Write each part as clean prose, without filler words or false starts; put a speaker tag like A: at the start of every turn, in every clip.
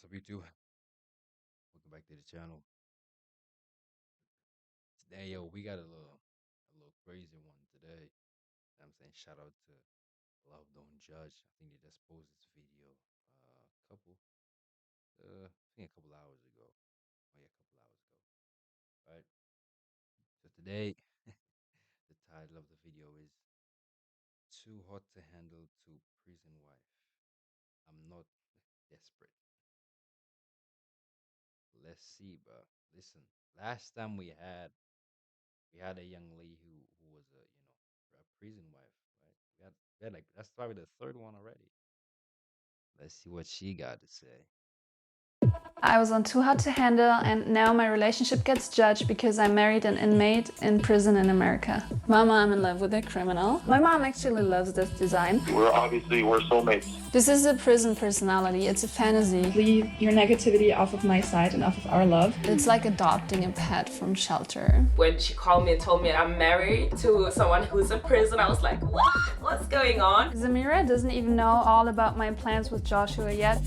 A: What's up, YouTube? Welcome back to the channel. Today, yo, we got a little crazy one today. I'm saying shout out to Love Don't Judge. I think they just posted this video I think a couple hours ago. Oh yeah, a couple hours ago. Right. So today, the title of the video is "Too Hot to Handle to Prison Wife." I'm not desperate. Let's see, bro. Listen, last time we had a young lady who was a prison wife, right? We had like that's probably the third one already. Let's see what she got to say.
B: I was on Too Hot to Handle, and now my relationship gets judged because I married an inmate in prison in America. Mama, I'm in love with a criminal. My mom actually loves this design.
C: We're soulmates.
B: This is a prison personality, it's a fantasy. Leave your negativity off of my side and off of our love. It's like adopting a pet from shelter.
D: When she called me and told me I'm married to someone who's in prison, I was like, what? What's going on?
B: Zamira doesn't even know all about my plans with Joshua yet.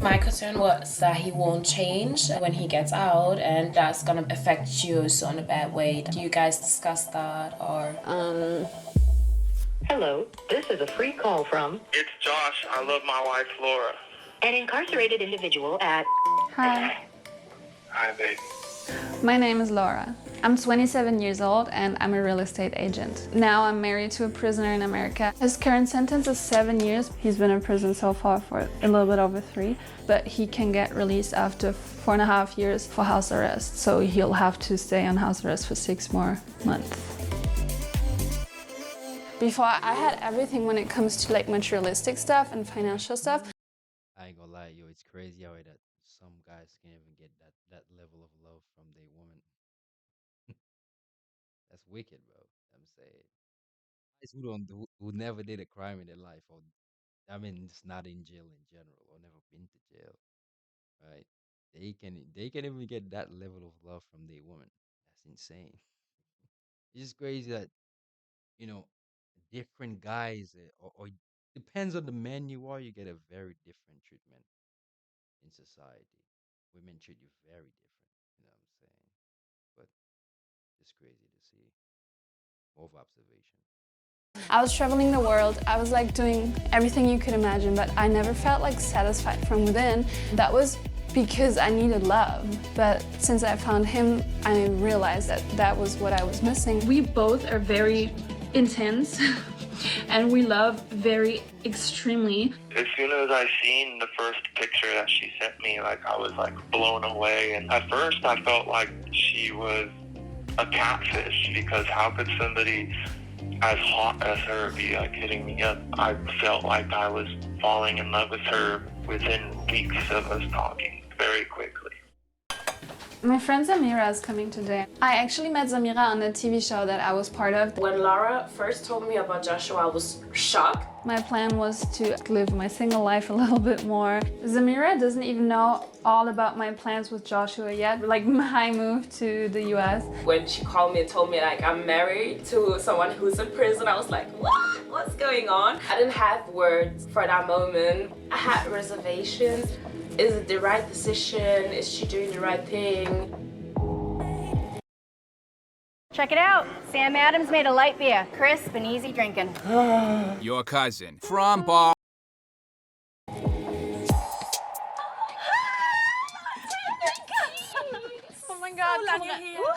E: My concern was that he won't change when he gets out, and that's gonna affect you so in a bad way. Do you guys discuss that, or?
F: Hello, this is a free call from
C: It's Josh. I love my wife, Laura.
F: an incarcerated individual at...
B: Hi,
C: Hi, babe.
B: my name is Laura. I'm 27 years old and I'm a real estate agent. Now I'm married to a prisoner in America. His current sentence is 7 years. He's been in prison so far for a little bit over 3, but he can get released after 4.5 years for house arrest. So he'll have to stay on house arrest for 6 more months. Before, I had everything when it comes to like materialistic stuff and financial stuff.
A: I ain't gonna lie, yo, it's crazy how that some guys can't even get that level of love from their woman. That's wicked, bro. I'm saying guys who never did a crime in their life, or I mean, just not in jail in general, or never been to jail, right? They can even get that level of love from their woman. That's insane. It's just crazy that you know different guys, or depends on the man you are, you get a very different treatment in society. Women treat you very different. You know what I'm saying? But it's crazy to see. More of observation.
B: I was traveling the world. I was like doing everything you could imagine, but I never felt like satisfied from within. That was because I needed love. But since I found him, I realized that that was what I was missing. We both are very intense and we love very extremely.
C: As soon as I seen the first picture that she sent me, like I was like blown away. And at first I felt like she was a catfish, because how could somebody as hot as her be like hitting me up? I felt like I was falling in love with her within weeks of us talking very quickly.
B: My friend Zamira is coming today. I actually met Zamira on the TV show that I was part of.
D: When Laura first told me about Joshua, I was shocked.
B: My plan was to live my single life a little bit more. Zamira doesn't even know all about my plans with Joshua yet, like my move to the US.
D: When she called me and told me like I'm married to someone who's in prison, I was like, what? What's going on? I didn't have words for that moment. I had reservations. Is it the right decision? Is she doing the right thing?
G: Check it out. Sam Adams made a light beer, crisp and easy drinking.
H: Your cousin from Bar.
B: Oh my God,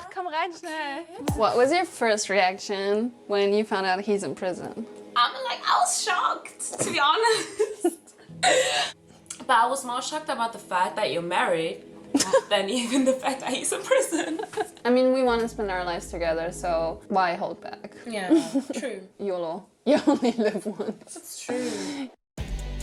B: come rein schnell. What was your first reaction when you found out he's in prison?
D: I was shocked, to be honest. But I was more shocked about the fact that you're married than even the fact that he's in prison.
B: I mean, we want to spend our lives together, so why hold back?
E: Yeah, true.
B: YOLO. You only live once.
E: It's true.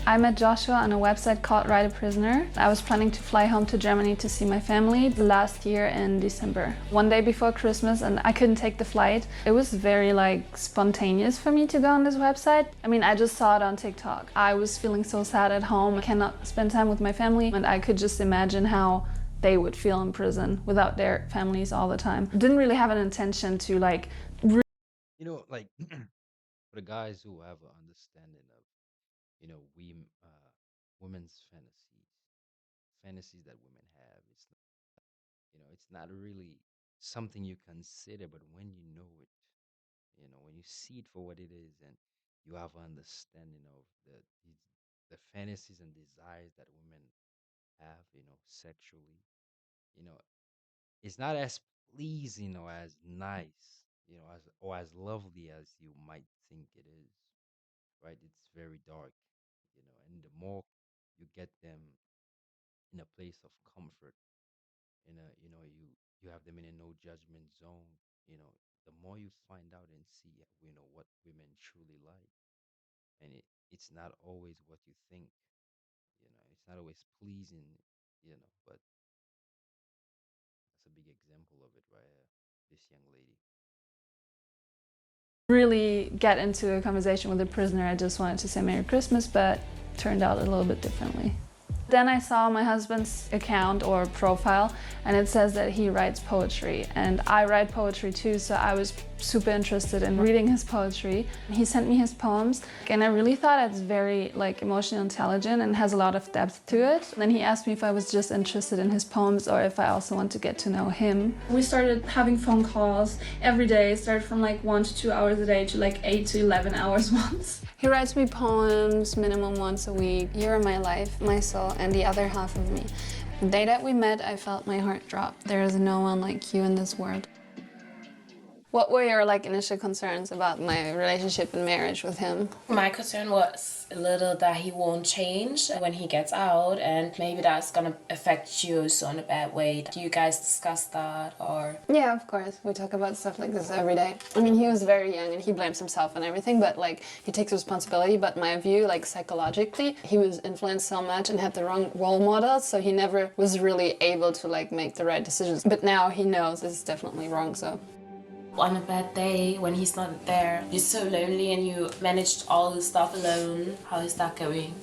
B: I met Joshua on a website called Ride a Prisoner. I was planning to fly home to Germany to see my family last year in December. One day before Christmas, and I couldn't take the flight. It was very like spontaneous for me to go on this website. I mean, I just saw it on TikTok. I was feeling so sad at home. I cannot spend time with my family, and I could just imagine how they would feel in prison without their families all the time. Didn't really have an intention to like
A: Like for the guys who have an understanding of, we women's fantasies. fantasies that women have. It's not really something you consider, but when you know it, when you see it for what it is, and you have an understanding of the fantasies and desires that women have, sexually, you know, it's not as pleasing or as nice, as lovely as you might think it is, right? It's very dark, and the more you get them in a place of comfort, in a, you have them in a no judgment zone, the more you find out and see, what women truly like. And it's not always what you think, it's not always pleasing, but that's a big example of it right here, this young lady.
B: Really get into a conversation with the prisoner. I just wanted to say Merry Christmas, but turned out a little bit differently. Then I saw my husband's account or profile, and it says that he writes poetry, and I write poetry too, so I was super interested in reading his poetry. He sent me his poems, and I really thought it's very emotionally intelligent and has a lot of depth to it. And then he asked me if I was just interested in his poems or if I also want to get to know him. We started having phone calls every day, started from 1 to 2 hours a day to 8 to 11 hours once. He writes me poems minimum once a week. You're my life, my soul, and the other half of me. The day that we met, I felt my heart drop. There is no one like you in this world. What were your initial concerns about my relationship and marriage with him?
E: My concern was a little that he won't change when he gets out, and maybe that's gonna affect you so in a bad way. Do you guys discuss that, or?
B: Yeah, of course. We talk about stuff like this every day. I mean, he was very young and he blames himself and everything, but he takes responsibility. But my view, psychologically, he was influenced so much and had the wrong role models, so he never was really able to make the right decisions. But now he knows this is definitely wrong, so.
E: On a bad day, when he's not there, you're so lonely and you managed all the stuff alone. How is that going?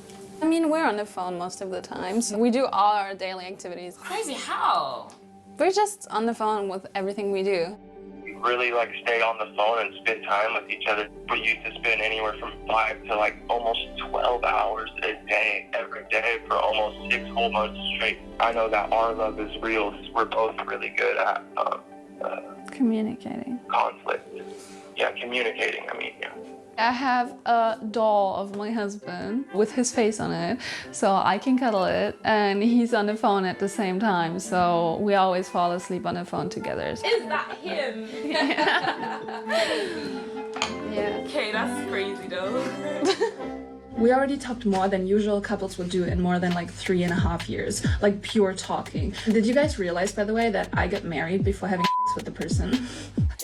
B: I mean, we're on the phone most of the time, so we do all our daily activities.
E: Crazy, how?
B: We're just on the phone with everything we do.
C: We really stay on the phone and spend time with each other. We used to spend anywhere from 5 to almost 12 hours a day, every day for almost 6 whole months straight. I know that our love is real. We're both really good at
B: communicating.
C: Conflict. Yeah, communicating, yeah.
B: I have a doll of my husband with his face on it, so I can cuddle it, and he's on the phone at the same time, so we always fall asleep on the phone together.
D: Is that him?
B: Yeah.
D: Okay, that's crazy though.
B: We already talked more than usual couples would do in more than 3.5 years, pure talking. Did you guys realize, by the way, that I got married before having sex with the person?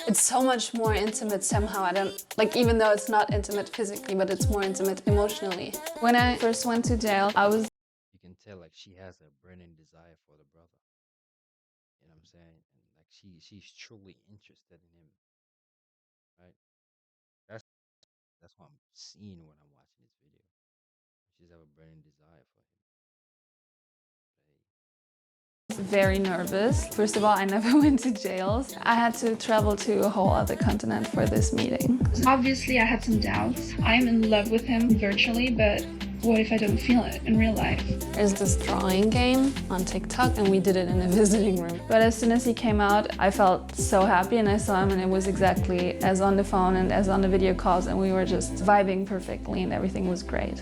B: It's so much more intimate somehow. I don't, even though it's not intimate physically, but it's more intimate emotionally. When I first went to jail, I was...
A: You can tell she has a burning desire for the brother. You know what I'm saying? And she's truly interested in him. Right? That's what I'm seeing when I'm watching this video. She's have a burning desire for him.
B: Very nervous. First of all, I never went to jails. I had to travel to a whole other continent for this meeting. Obviously, I had some doubts. I'm in love with him virtually, but what if I don't feel it in real life? There's this drawing game on TikTok, and we did it in a visiting room. But as soon as he came out, I felt so happy, and I saw him, and it was exactly as on the phone and as on the video calls, and we were just vibing perfectly, and everything was great.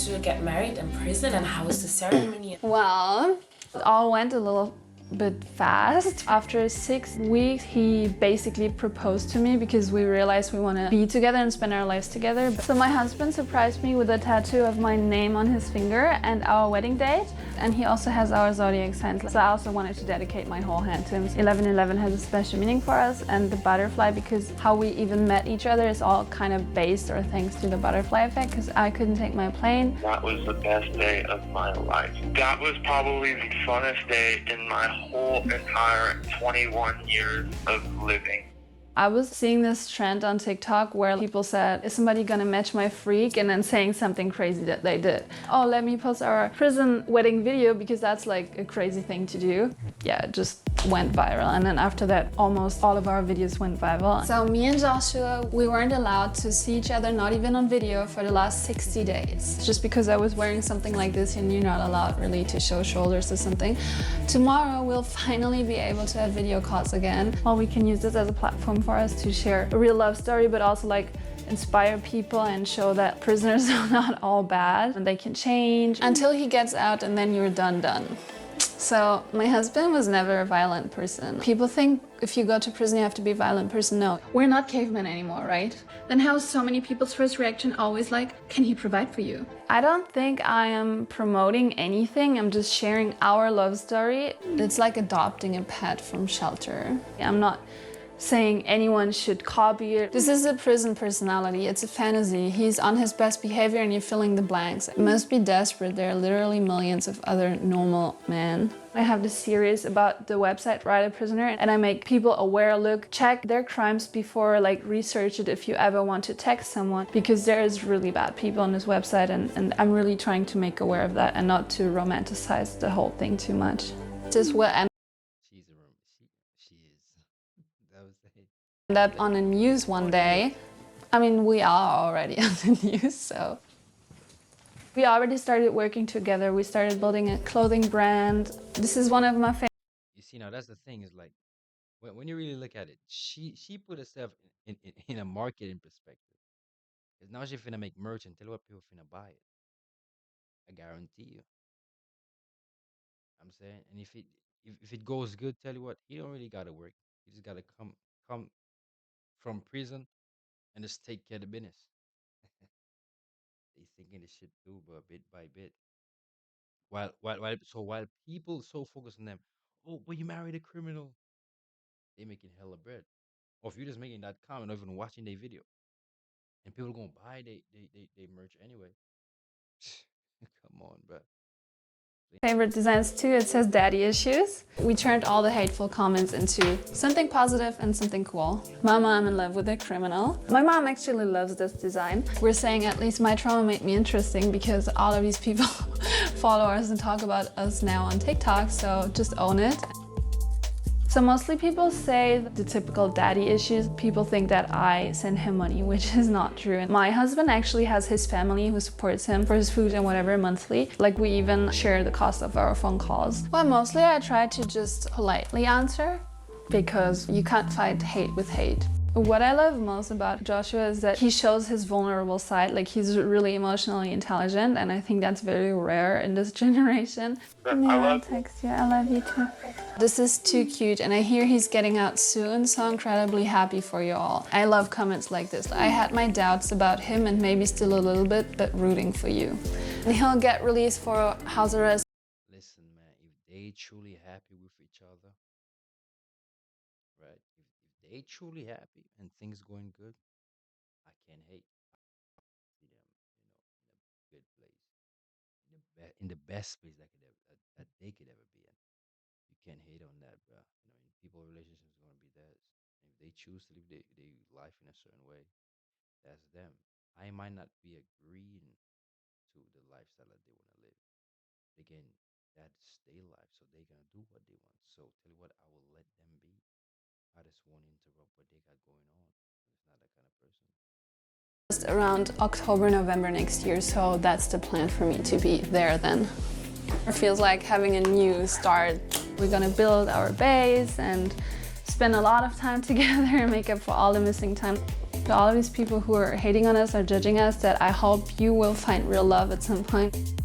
E: To get married in prison, and how was the ceremony?
B: Well, it all went a little bit fast. After 6 weeks, he basically proposed to me because we realized we want to be together and spend our lives together. So my husband surprised me with a tattoo of my name on his finger and our wedding date. And he also has our zodiac signs. So I also wanted to dedicate my whole hand to him. 11/11 has a special meaning for us, and the butterfly, because how we even met each other is all kind of based or thanks to the butterfly effect, because I couldn't take my plane.
C: That was the best day of my life. That was probably the funnest day in my whole entire 21 years of living.
B: I was seeing this trend on TikTok where people said, is somebody gonna match my freak? And then saying something crazy that they did. Oh, let me post our prison wedding video because that's a crazy thing to do. yeah, it just went viral. And then after that, almost all of our videos went viral. So me and Joshua, we weren't allowed to see each other, not even on video, for the last 60 days. Just because I was wearing something like this and you're not allowed really to show shoulders or something. Tomorrow we'll finally be able to have video calls again. Well, we can use this as a platform for us to share a real love story, but also like inspire people and show that prisoners are not all bad and they can change until he gets out, and then you're done. So my husband was never a violent person. People think if you go to prison you have to be a violent person. No, we're not cavemen anymore, right? Then how is so many people's first reaction always like, can he provide for you? I don't think I am promoting anything. I'm just sharing our love story. It's like adopting a pet from shelter. I'm not saying anyone should copy it. This is a prison personality, it's a fantasy. He's on his best behavior and you're filling the blanks. It must be desperate, there are literally millions of other normal men. I have this series about the website Write a Prisoner, and I make people aware, look, check their crimes before, like research it if you ever want to text someone, because there is really bad people on this website, and I'm really trying to make aware of that and not to romanticize the whole thing too much. Just what end up on the news one day. I mean, we are already on the news, so. We already started working together. We started building a clothing brand. This is one of my favorite.
A: You see, now that's the thing, is like, when you really look at it, she put herself in a marketing perspective. Because now she finna make merch and tell you what people finna buy it. I guarantee you. I'm saying, and if it goes good, tell you what, he don't really gotta work. He just gotta come from prison and just take care of the business. They thinking this shit too, but bit by bit. While people so focused on them, oh, but you married a criminal, they making hella bread. Or if you're just making that comment, not even watching their video, and people gonna buy they merch anyway. Come on, bro.
B: Favorite designs too. It says daddy issues. We turned all the hateful comments into something positive and something cool. Mama, I'm in love with a criminal. My mom actually loves this design. We're saying at least my trauma made me interesting, because all of these people follow us and talk about us now on TikTok, so just own it. So mostly people say the typical daddy issues. People think that I send him money, which is not true. My husband actually has his family who supports him for his food and whatever monthly. Like, we even share the cost of our phone calls. Well, mostly I try to just politely answer, because you can't fight hate with hate. What I love most about Joshua is that he shows his vulnerable side. Like, he's really emotionally intelligent, and I think that's very rare in this generation. I'll text you. I love you too. This is too cute, and I hear he's getting out soon, so incredibly happy for you all. I love comments like this. I had my doubts about him, and maybe still a little bit, but rooting for you. And he'll get released for house arrest.
A: Listen, man, if they truly happy with each other, right? If they truly happy and things going good, I can't hate. See them, in a good place, in the best place that they could ever be in. You can't hate on that, bro. People relationships is gonna be theirs. If they choose to live their life in a certain way, that's them. I might not be agreeing to the lifestyle that they want to live. Again, that's their life, so they're gonna do what they want. So tell you what, I will let them be. I just won't interrupt what they got going on. It's not that kind of person.
B: Just around October, November next year, so that's the plan for me to be there then. It feels like having a new start. We're gonna build our base and spend a lot of time together and make up for all the missing time. To all of these people who are hating on us or judging us, that I hope you will find real love at some point.